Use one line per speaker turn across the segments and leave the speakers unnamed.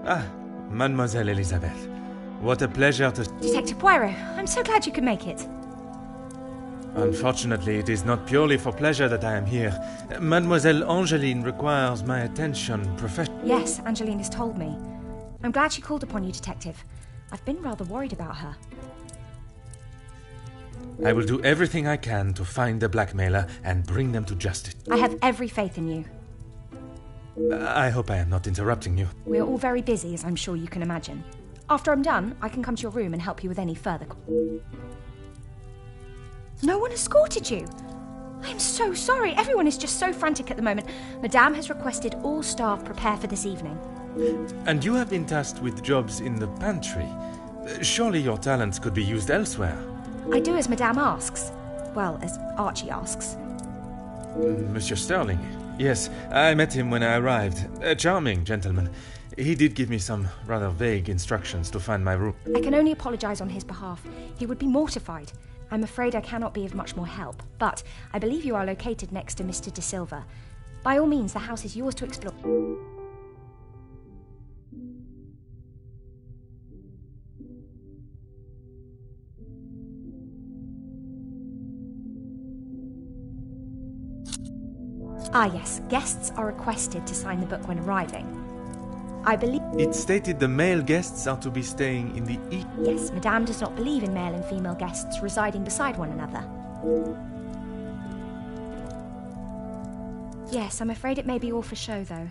Ah, Mademoiselle Elizabeth. What a pleasure to...
Detective Poirot, I'm so glad you could make it.
Unfortunately, it is not purely for pleasure that I am here. Mademoiselle Angeline requires my attention
Yes, Angeline has told me. I'm glad she called upon you, Detective. I've been rather worried about her.
I will do everything I can to find the blackmailer and bring them to justice.
I have every faith in you.
I hope I am not interrupting you.
We're all very busy, as I'm sure you can imagine. After I'm done, I can come to your room and help you with any further... No one escorted you? I'm so sorry. Everyone is just so frantic at the moment. Madame has requested all staff prepare for this evening.
And you have been tasked with jobs in the pantry. Surely your talents could be used elsewhere.
I do as Madame asks. Well, as Archie asks.
Monsieur Sterling. Yes, I met him when I arrived. A charming gentleman. He did give me some rather vague instructions to find my room.
I can only apologise on his behalf. He would be mortified. I'm afraid I cannot be of much more help, but I believe you are located next to Mr. De Silva. By all means, the house is yours to explore. Ah yes, guests are requested to sign the book when arriving. I believe...
It stated the male guests are to be staying in the east...
Yes, Madame does not believe in male and female guests residing beside one another. Yes, I'm afraid it may be all for show, though.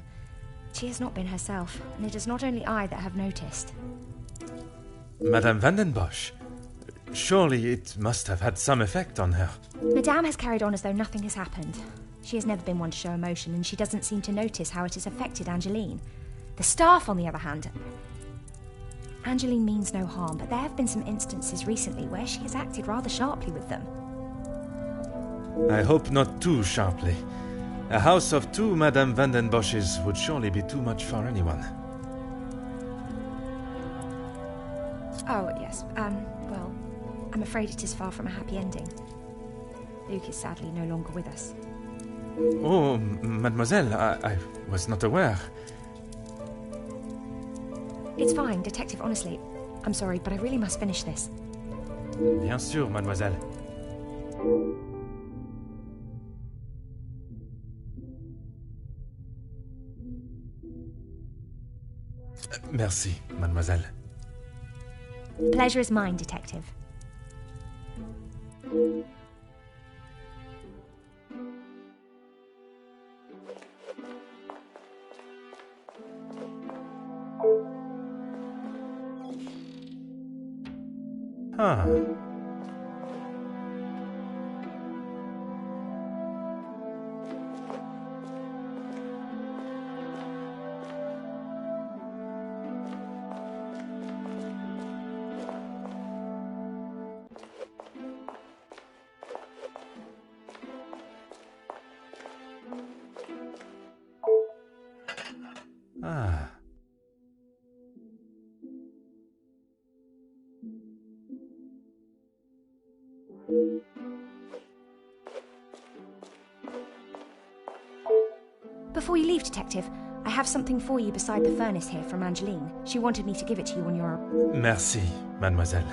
She has not been herself, and it is not only I that have noticed.
Madame Vandenbosch. Surely it must have had some effect on her.
Madame has carried on as though nothing has happened. She has never been one to show emotion, and she doesn't seem to notice how it has affected Angeline. The staff, on the other hand... Angeline means no harm, but there have been some instances recently where she has acted rather sharply with them.
I hope not too sharply. A house of 2 Madame Vandenbosches would surely be too much for anyone.
Oh, yes, well, I'm afraid it is far from a happy ending. Luke is sadly no longer with us.
Oh, mademoiselle, I was not aware.
It's fine, Detective, honestly. I'm sorry, but I really must finish this.
Bien sûr, mademoiselle. Merci, mademoiselle.
The pleasure is mine, Detective.
Huh. Ah.
Before you leave, Detective, I have something for you beside the furnace here from Angeline. She wanted me to give it to you on your...
Merci, mademoiselle.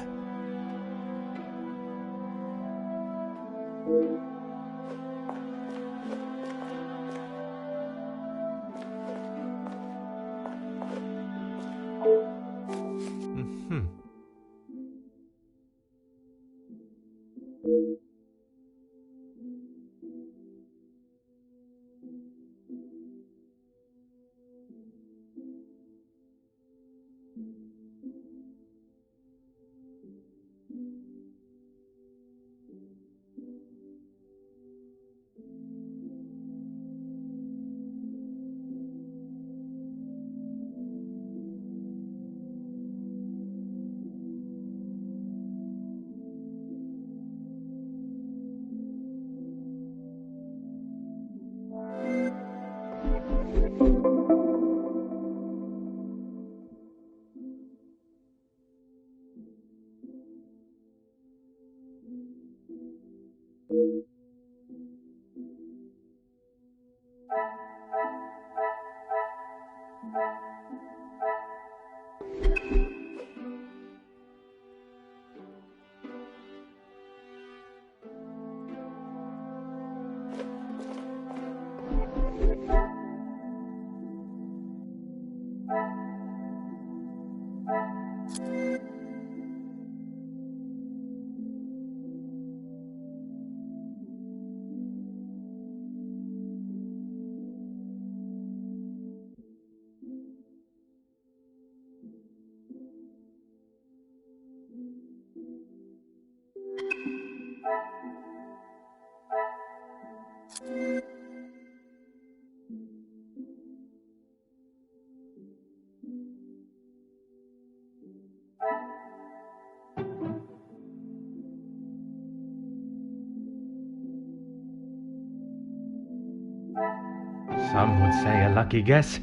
Some would say a lucky guess.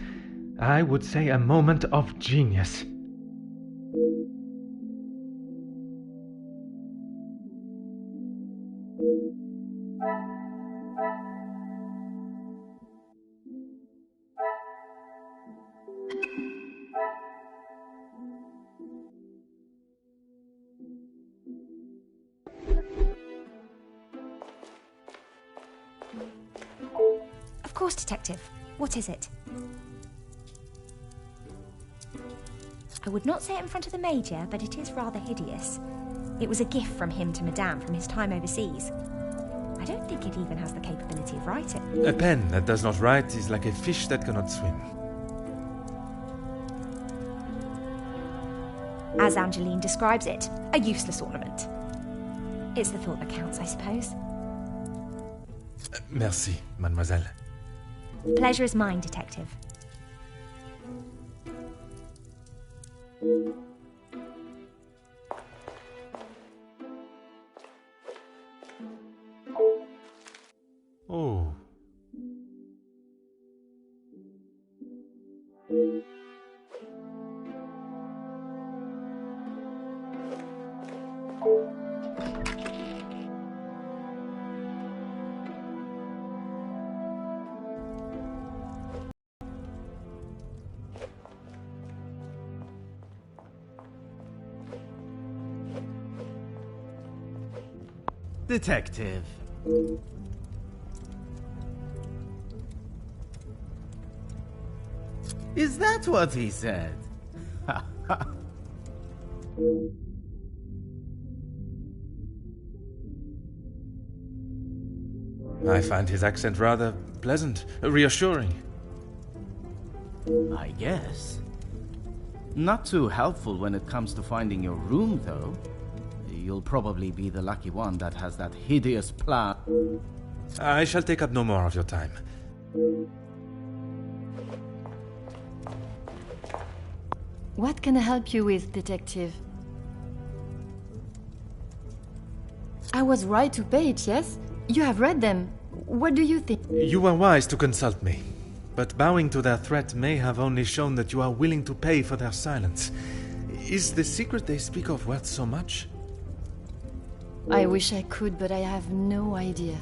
I would say a moment of genius.
Of course, Detective. What is it? I would not say it in front of the Major, but it is rather hideous. It was a gift from him to Madame from his time overseas. I don't think it even has the capability of writing.
A pen that does not write is like a fish that cannot swim.
As Angeline describes it, a useless ornament. It's the thought that counts, I suppose.
Merci, mademoiselle.
Pleasure is mine, Detective.
Oh.
Detective. Is that what he said?
I find his accent rather pleasant, reassuring.
I guess. Not too helpful when it comes to finding your room, though. You'll probably be the lucky one that has that hideous plan.
I shall take up no more of your time.
What can I help you with, Detective? I was right to pay it, yes? You have read them. What do you think?
You were wise to consult me, but bowing to their threat may have only shown that you are willing to pay for their silence. Is the secret they speak of worth so much?
I wish I could, but I have no idea.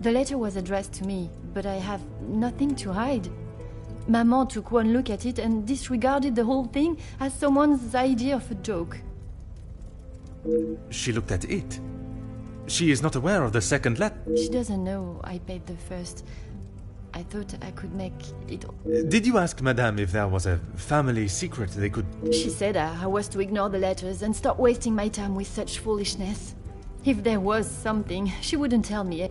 The letter was addressed to me, but I have nothing to hide. Maman took one look at it and disregarded the whole thing as someone's idea of a joke.
She looked at it. She is not aware of the second letter.
She doesn't know I paid the first. I thought I could make it...
Did you ask Madame if there was a family secret they could...
She said I was to ignore the letters and stop wasting my time with such foolishness. If there was something, she wouldn't tell me.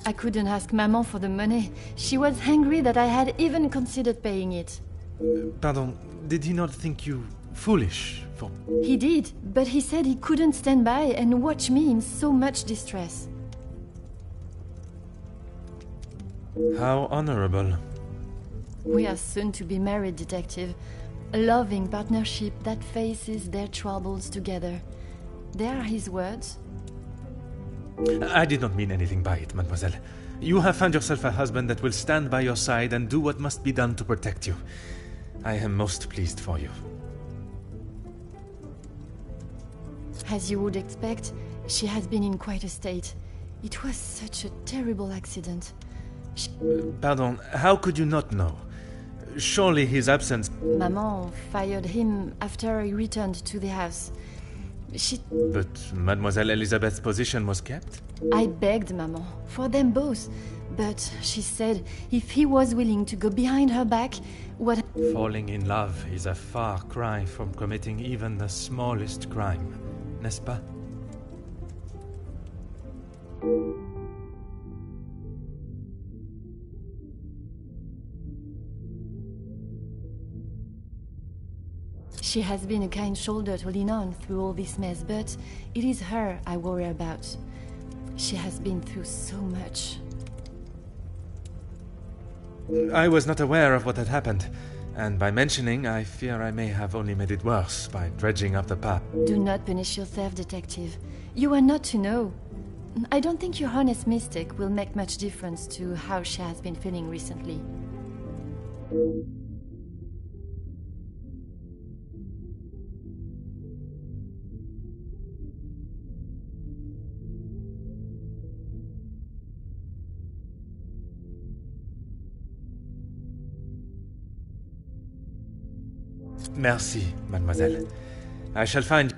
I couldn't ask Maman for the money. She was angry that I had even considered paying it.
Pardon, did he not think you foolish for...
He did, but he said he couldn't stand by and watch me in so much distress.
How honorable.
We are soon to be married, Detective. A loving partnership that faces their troubles together. They are his words.
I did not mean anything by it, mademoiselle. You have found yourself a husband that will stand by your side and do what must be done to protect you. I am most pleased for you.
As you would expect, she has been in quite a state. It was such a terrible accident.
Pardon, how could you not know? Surely his absence...
Maman fired him after he returned to the house.
But Mademoiselle Elizabeth's position was kept?
I begged Maman, for them both, but she said if he was willing to go behind her back, what...
Falling in love is a far cry from committing even the smallest crime, n'est-ce pas?
She has been a kind shoulder to lean on through all this mess, but it is her I worry about. She has been through so much.
I was not aware of what had happened, and by mentioning, I fear I may have only made it worse by dredging up the past.
Do not punish yourself, detective. You are not to know. I don't think your honest mistake will make much difference to how she has been feeling recently.
Merci, mademoiselle. I shall find...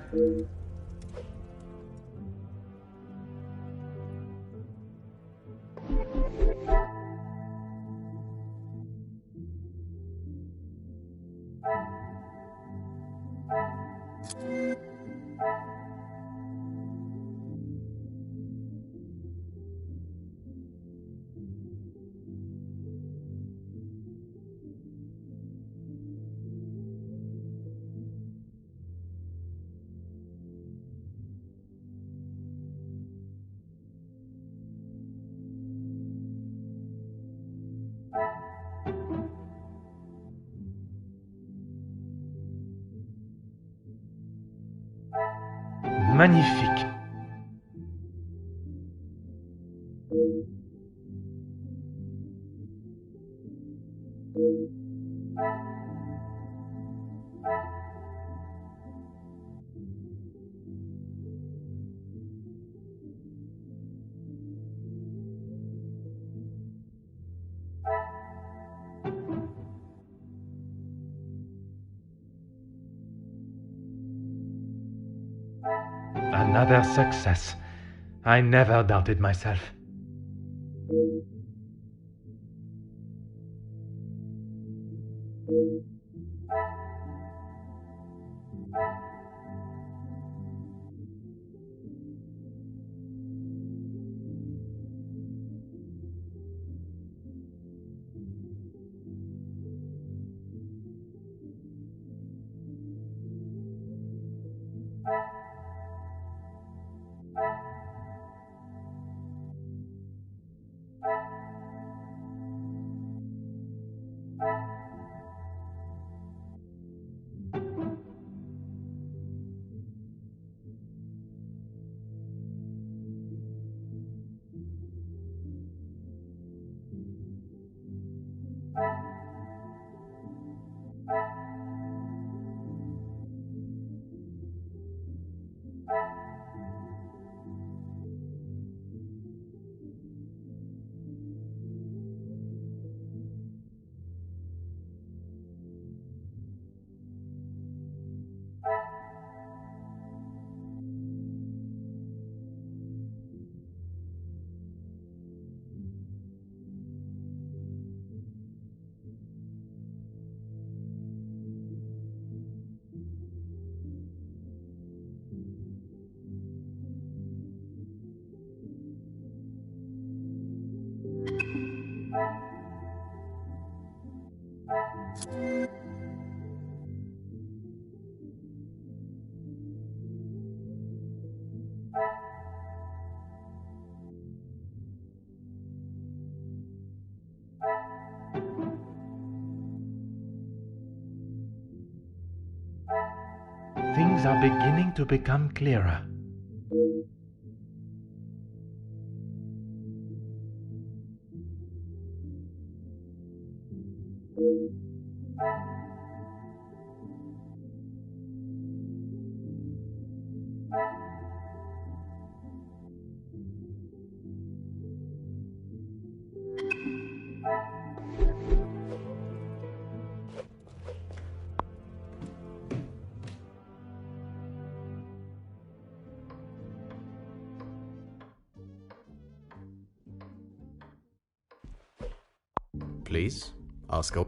Magnifique. Another success. I never doubted myself. Things are beginning to become clearer.
Please, ask her.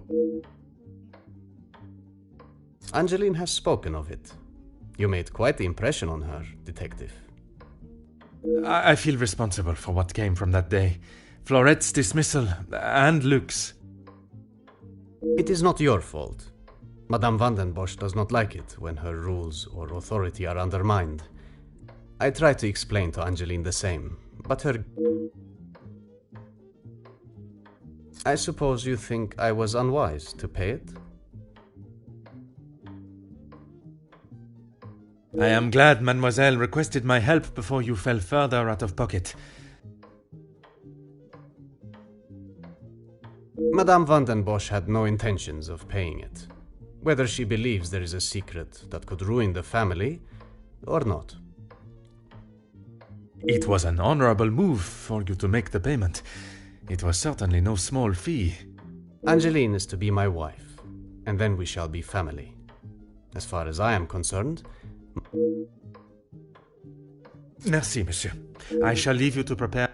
Angeline has spoken of it. You made quite the impression on her, detective.
I feel responsible for what came from that day. Florette's dismissal and Luke's.
It is not your fault. Madame van den Bosch does not like it when her rules or authority are undermined. I try to explain to Angeline the same, but her... I suppose you think I was unwise to pay it?
I am glad Mademoiselle requested my help before you fell further out of pocket.
Madame van den Bosch had no intentions of paying it, whether she believes there is a secret that could ruin the family or not.
It was an honorable move for you to make the payment. It was certainly no small fee.
Angeline is to be my wife, and then we shall be family. As far as I am concerned...
Merci, monsieur. I shall leave you to prepare...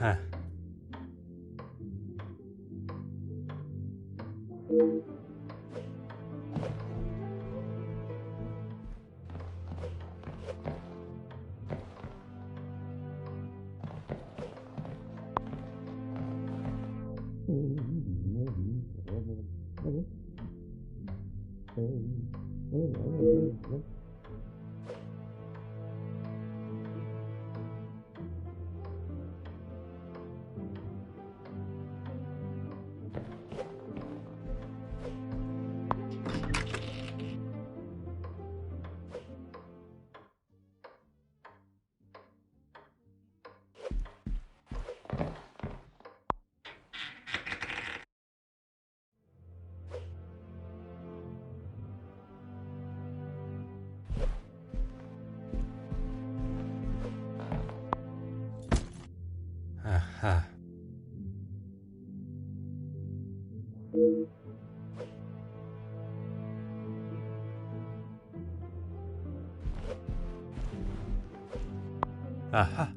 Huh. Aha. Aha.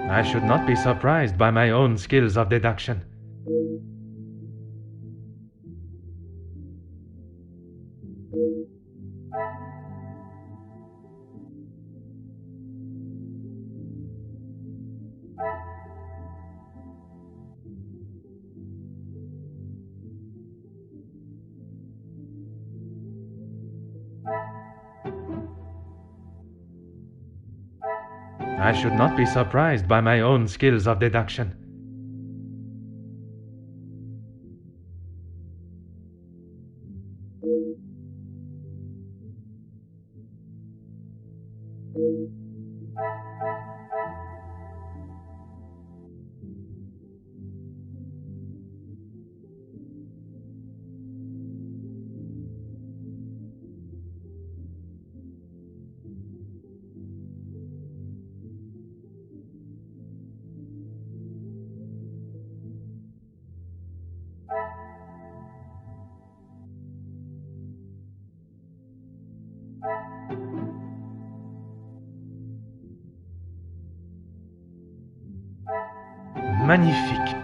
I should not be surprised by my own skills of deduction. I should not be surprised by my own skills of deduction. Magnifique.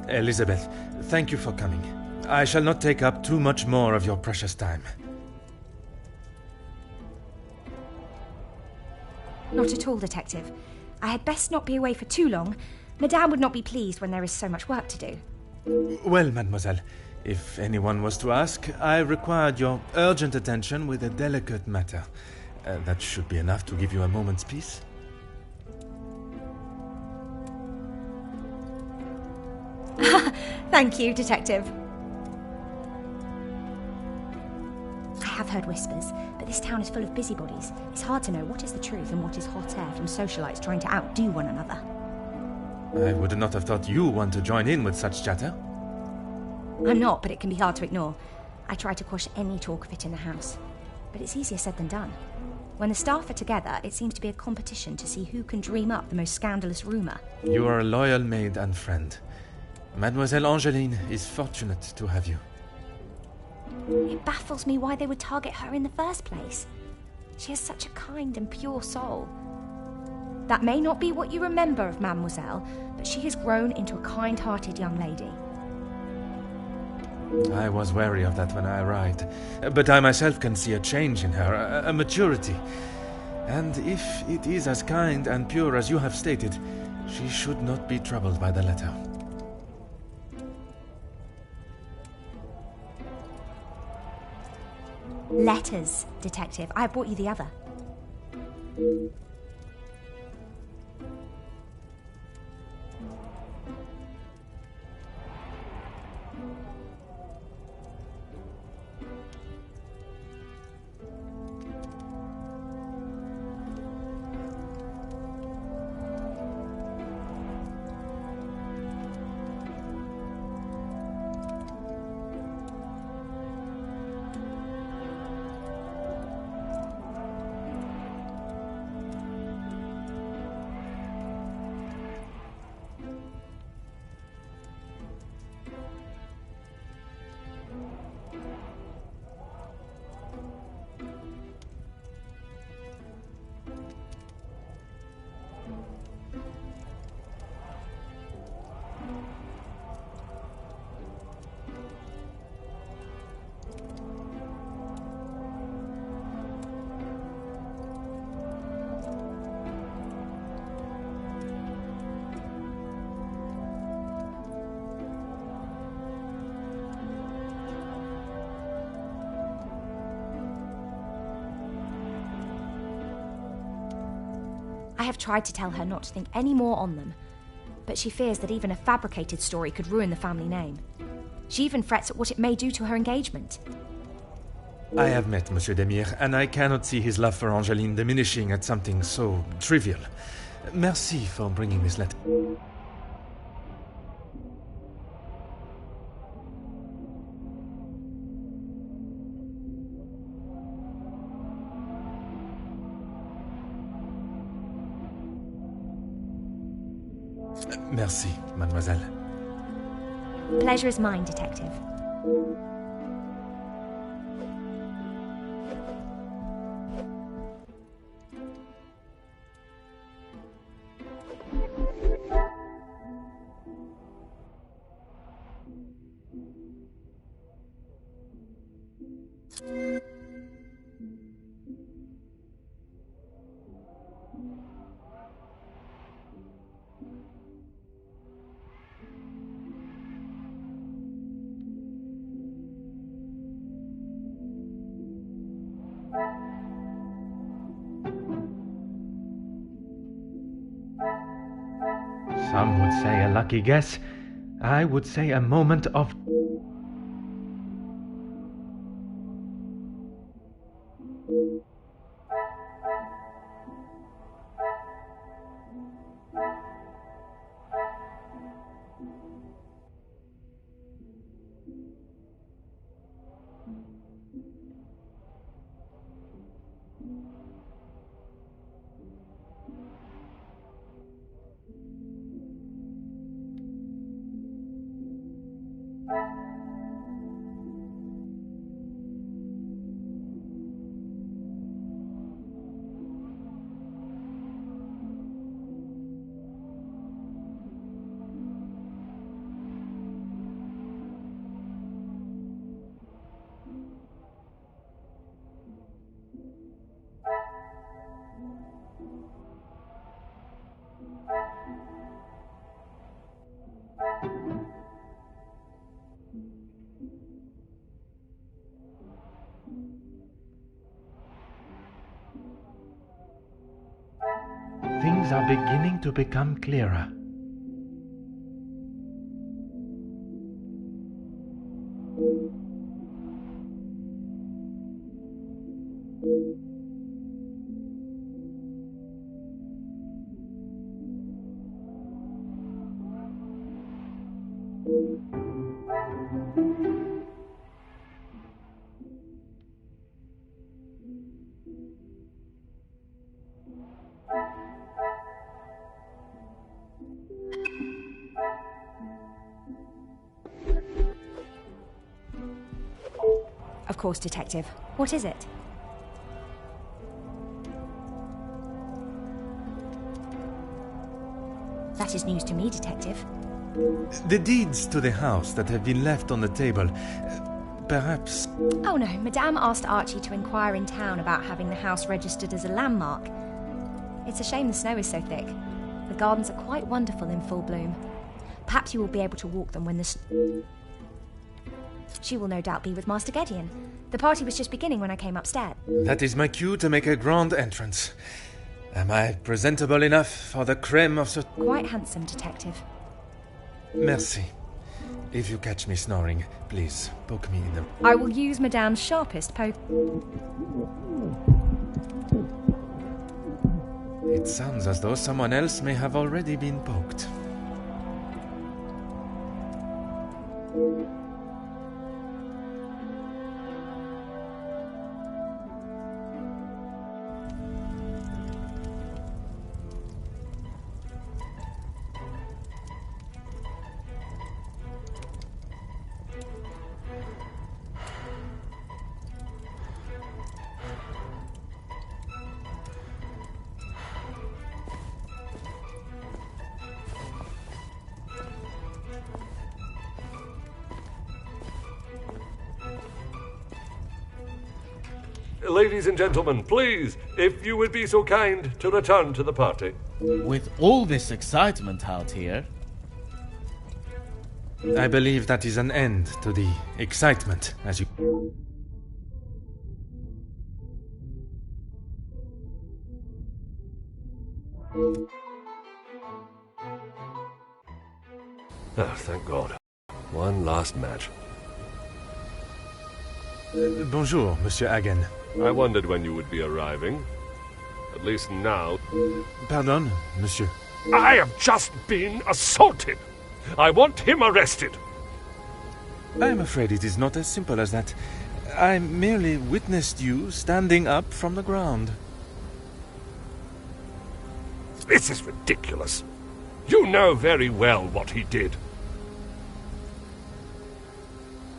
Elizabeth, thank you for coming. I shall not take up too much more of your precious time.
Not at all, Detective. I had best not be away for too long. Madame would not be pleased when there is so much work to do.
Well, mademoiselle, if anyone was to ask, I required your urgent attention with a delicate matter. That should be enough to give you a moment's peace.
Thank you, Detective. I have heard whispers, but this town is full of busybodies. It's hard to know what is the truth and what is hot air from socialites trying to outdo one another.
I would not have thought you want to join in with such chatter.
I'm not, but it can be hard to ignore. I try to quash any talk of it in the house. but it's easier said than done. When the staff are together, it seems to be a competition to see who can dream up the most scandalous rumour.
You are a loyal maid and friend. Mademoiselle Angeline is fortunate to have you.
It baffles me why they would target her in the first place. She has such a kind and pure soul. That may not be what you remember of Mademoiselle, but she has grown into a kind-hearted young lady.
I was wary of that when I arrived, but I myself can see a change in her, a maturity. And if it is as kind and pure as you have stated, she should not be troubled by the letter.
Letters, Detective. I brought you the other. I have tried to tell her not to think any more on them, but she fears that even a fabricated story could ruin the family name. She even frets at what it may do to her engagement.
I have met Monsieur Demire, and I cannot see his love for Angeline diminishing at something so trivial. Merci for bringing this letter. Merci, mademoiselle.
Pleasure is mine, Detective.
Some would say a lucky guess. I would say a moment of... Things are beginning to become clearer.
course, Detective. What is it? That is news to me, Detective.
The deeds to the house that have been left on the table. Perhaps...
Oh no, Madame asked Archie to inquire in town about having the house registered as a landmark. It's a shame the snow is so thick. The gardens are quite wonderful in full bloom. Perhaps you will be able to walk them when the... She will no doubt be with Master Gideon. The party was just beginning when I came upstairs.
That is my cue to make a grand entrance. Am I presentable enough for the creme of the...
Quite handsome, Detective.
Merci. If you catch me snoring, please poke me in the...
I will use Madame's sharpest poke.
It sounds as though someone else may have already been poked.
Ladies and gentlemen, please, if you would be so kind to return to the party.
With all this excitement out here...
I believe that is an end to the excitement, as you...
Oh, thank God. One last match.
Bonjour, Monsieur Hagen.
I wondered when you would be arriving. At least now.
Pardon, Monsieur.
I have just been assaulted. I want him arrested.
I'm afraid it is not as simple as that. I merely witnessed you standing up from the ground.
This is ridiculous. You know very well what he did.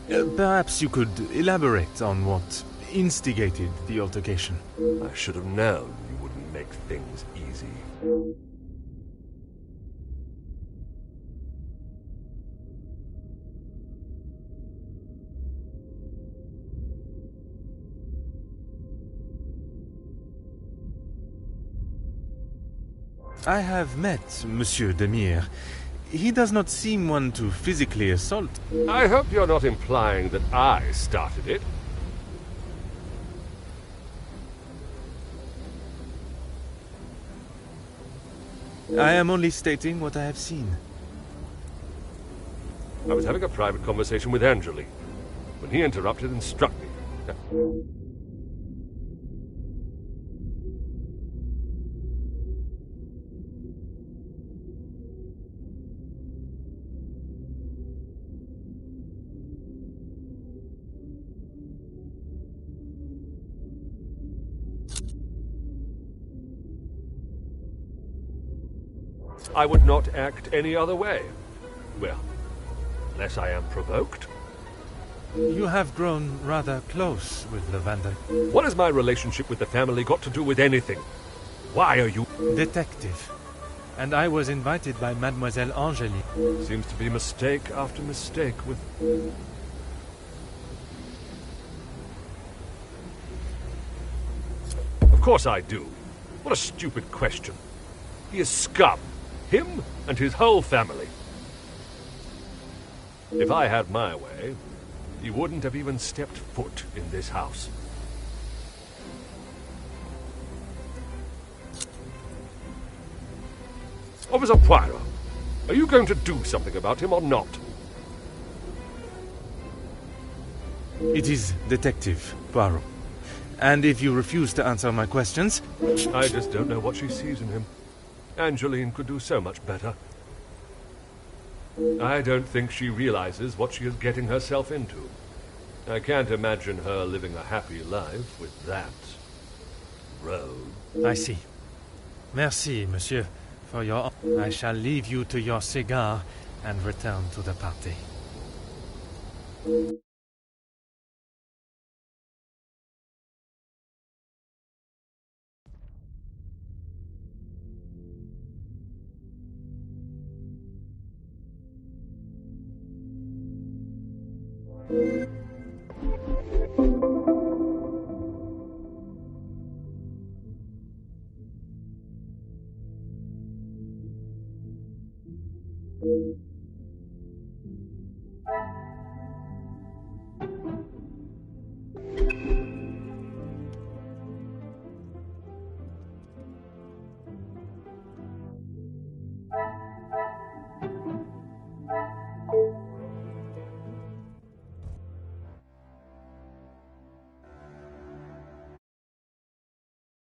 Perhaps you could elaborate on what instigated the altercation.
I should have known you wouldn't make things easy.
I have met Monsieur Demire. He does not seem one to physically assault.
I hope you're not implying that I started it.
I am only stating what I have seen.
I was having a private conversation with Angeline when he interrupted and struck me. I would not act any other way. Well, unless I am provoked.
You have grown rather close with Lavender.
What has my relationship with the family got to do with anything? Why are you...
Detective. And I was invited by Mademoiselle Angeline.
Seems to be mistake after mistake with... Of course I do. What a stupid question. He is scum. Him and his whole family. If I had my way, he wouldn't have even stepped foot in this house. Officer Poirot, are you going to do something about him or not?
It is Detective Poirot. And if you refuse to answer my questions...
I just don't know what she sees in him. Angeline could do so much better. I don't think she realizes what she is getting herself into. I can't imagine her living a happy life with that rogue.
I see. Merci, monsieur, for your... I shall leave you to your cigar and return to the party.